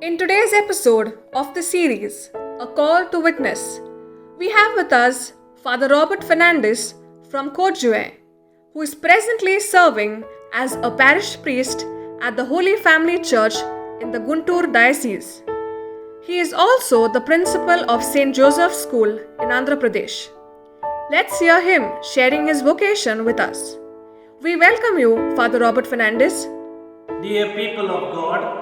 In today's episode of the series, A Call to Witness, we have with us Father Robert Fernandez from Kojue, who is presently serving as a parish priest at the Holy Family Church in the Guntur Diocese. He is also the principal of St. Joseph's School in Andhra Pradesh. Let's hear him sharing his vocation with us. We welcome you, Father Robert Fernandez. Dear people of God,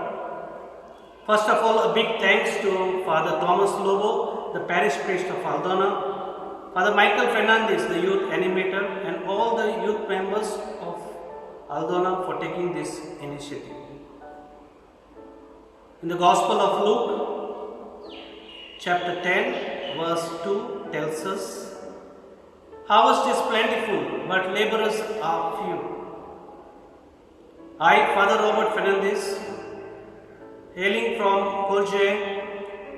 first of all, a big thanks to Father Thomas Lobo, the parish priest of Aldona, Father Michael Fernandez, the youth animator, and all the youth members of Aldona for taking this initiative. In the Gospel of Luke, chapter 10, verse 2 tells us, "Harvest is plentiful, but laborers are few." I, Father Robert Fernandez, hailing from Kojue,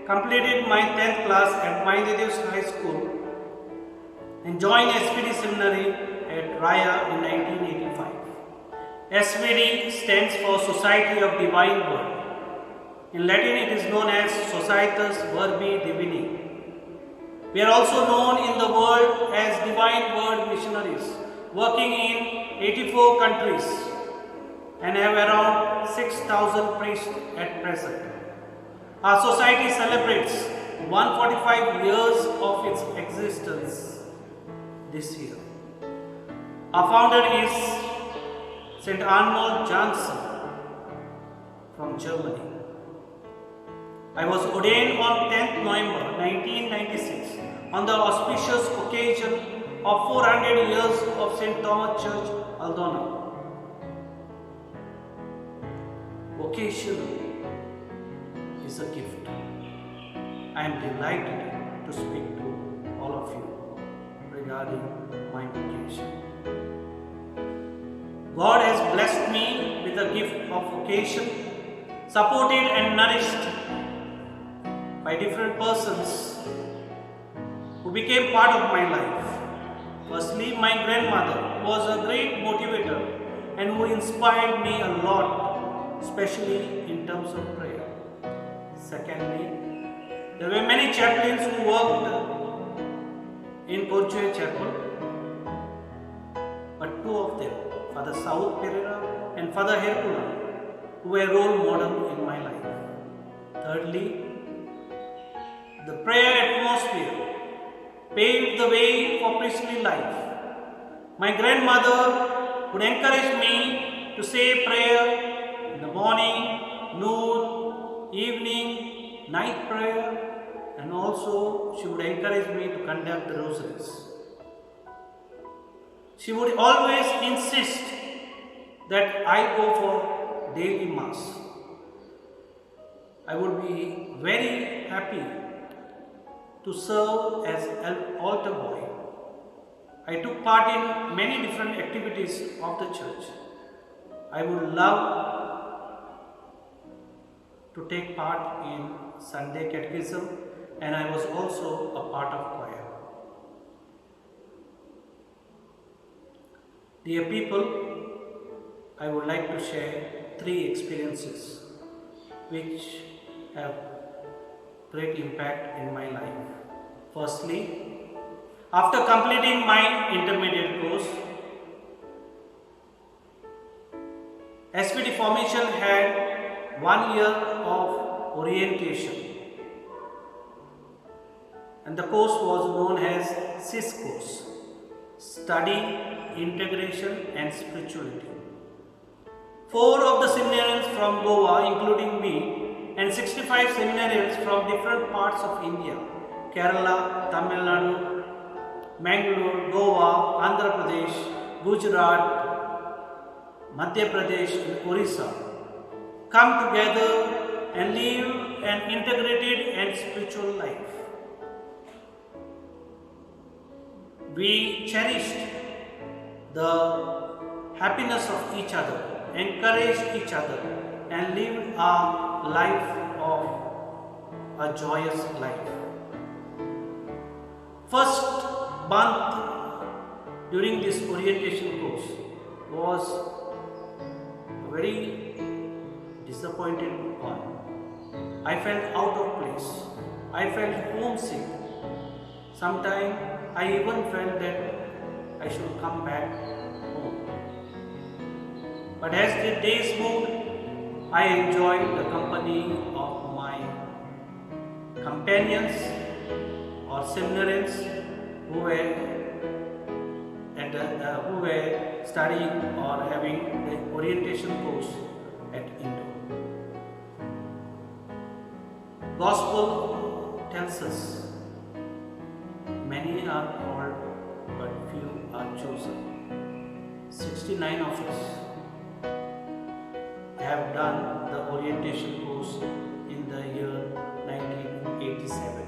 completed my 10th class at Mindedev's High School and joined SVD Seminary at Raya in 1985. SVD stands for Society of Divine Word. In Latin it is known as Societas Verbi Divini. We are also known in the world as Divine Word Missionaries, working in 84 countries and have around 6,000 priests at present. Our society celebrates 145 years of its existence this year. Our founder is St. Arnold Janssen from Germany. I was ordained on 10th November 1996 on the auspicious occasion of 400 years of St. Thomas Church, Aldona. Vocation is a gift. I am delighted to speak to all of you regarding my vocation. God has blessed me with the gift of vocation, supported and nourished by different persons who became part of my life. Firstly, my grandmother was a great motivator and who inspired me a lot, especially in terms of prayer. Secondly, there were many chaplains who worked in Kojue Chapel, but two of them, Father Saud Pereira and Father Hercula, who were role model in my life. Thirdly, the prayer atmosphere paved the way for priestly life. My grandmother would encourage me to say prayer in the morning, noon, evening, night prayer, and also she would encourage me to conduct the rosaries. She would always insist that I go for daily mass. I would be very happy to serve as an altar boy. I took part in many different activities of the church. I would love to take part in Sunday catechism, and I was also a part of choir. Dear people, I would like to share 3 experiences which have great impact in my life. Firstly, after completing my intermediate course, SVD formation had 1 year of orientation, and the course was known as SIS course, Study, Integration and Spirituality. 4 of the seminarians from Goa, including me, and 65 seminarians from different parts of India, Kerala, Tamil Nadu, Mangalore, Goa, Andhra Pradesh, Gujarat, Madhya Pradesh and Orissa, come together and live an integrated and spiritual life. We cherished the happiness of each other, encouraged each other, and lived a life of a joyous life. First month during this orientation course was a very disappointed one. I felt out of place. I felt homesick. Sometimes I even felt that I should come back home. But as the days moved, I enjoyed the company of my companions or seminarians who who were studying or having the orientation course at Indore. Gospel tells us many are called but few are chosen. 69 of us have done the orientation course in the year 1987.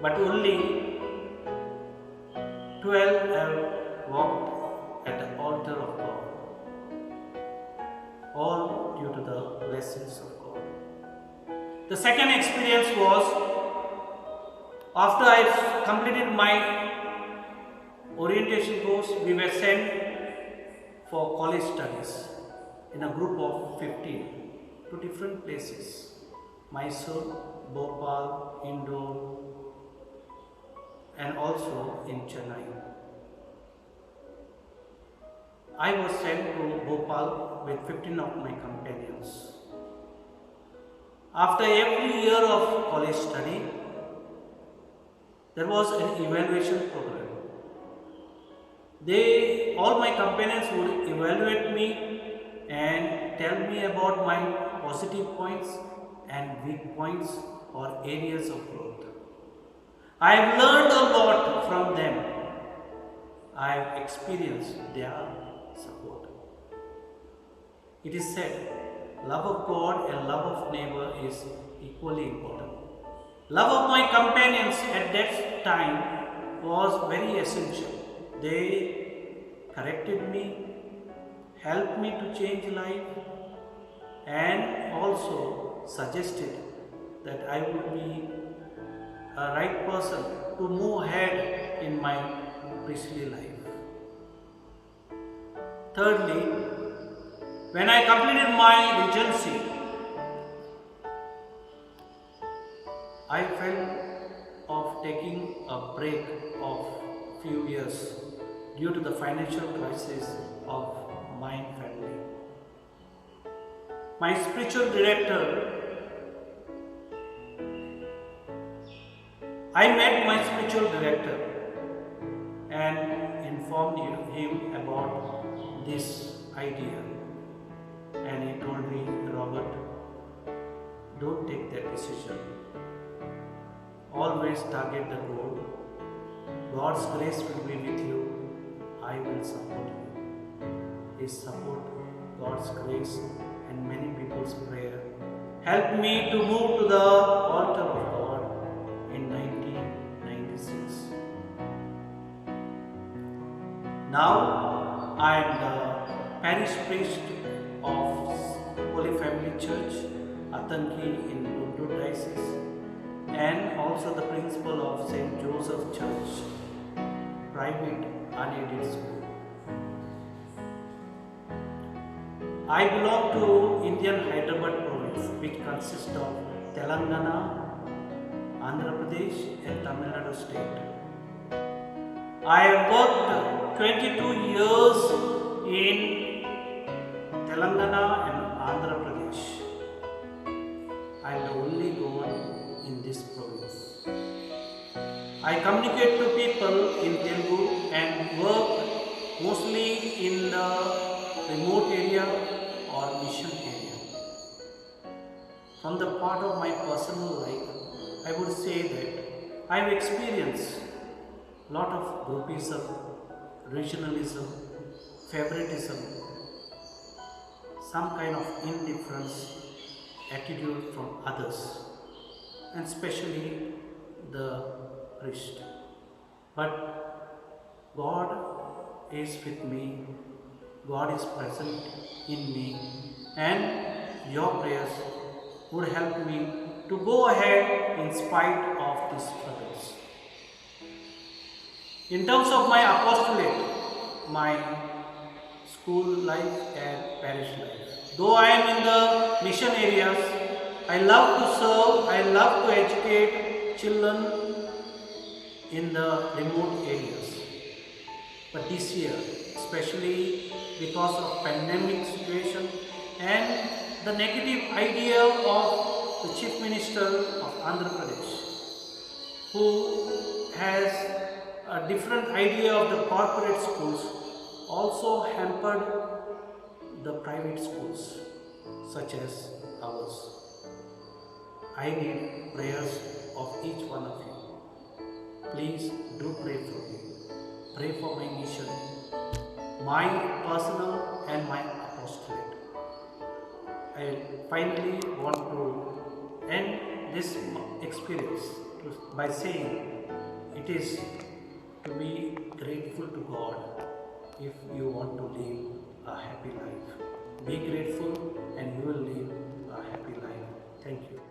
But only 12 have walked at the altar of God, all due to the blessings of God. The second experience was after I completed my orientation course, we were sent for college studies in a group of 15 to different places: Mysore, Bhopal, Indore, and also in Chennai. I was sent to Bhopal with 15 of my companions. After every year of college study, there was an evaluation program. All my companions would evaluate me and tell me about my positive points and weak points or areas of growth. I have learned a lot from them. I have experienced their support. It is said, love of God and love of neighbor is equally important. Love of my companions at that time was very essential. They corrected me, helped me to change life, and also suggested that I would be a right person to move ahead in my priestly life. Thirdly, when I completed my regency, I felt of taking a break of few years due to the financial crisis of my family. My spiritual director, I met my spiritual director and informed him about this idea. And he told me, Robert, don't take that decision. Always target the goal. God's grace will be with you. I will support you. His support, God's grace, and many people's prayer helped me to move to the altar of God in 1996. Now I am the parish priest of Holy Family Church, Atanki in Guntur Diocese, and also the principal of St. Joseph Church, private unaided school. I belong to Indian Hyderabad province, which consists of Telangana, Andhra Pradesh, and Tamil Nadu state. I have worked 22 years in Telangana and Andhra Pradesh. I am the only one in this province. I communicate to people in Telugu and work mostly in the remote area or mission area. From the part of my personal life, I would say that I have experienced a lot of groupism, regionalism, favoritism, some kind of indifference attitude from others, and especially the priest. But God is with me, God is present in me, and your prayers would help me to go ahead in spite of these struggles. In terms of my apostolate, my school life and parish life, though I am in the mission areas, I love to serve, I love to educate children in the remote areas. But this year, especially because of pandemic situation and the negative idea of the Chief Minister of Andhra Pradesh, who has a different idea of the corporate schools, also hampered the private schools such as ours. I need prayers of each one of you. Please do pray for me. Pray for my mission, my personal and my apostolate. I finally want to end this experience by saying it is to be grateful to God if you want to live a happy life. Be grateful and you will live a happy life. Thank you.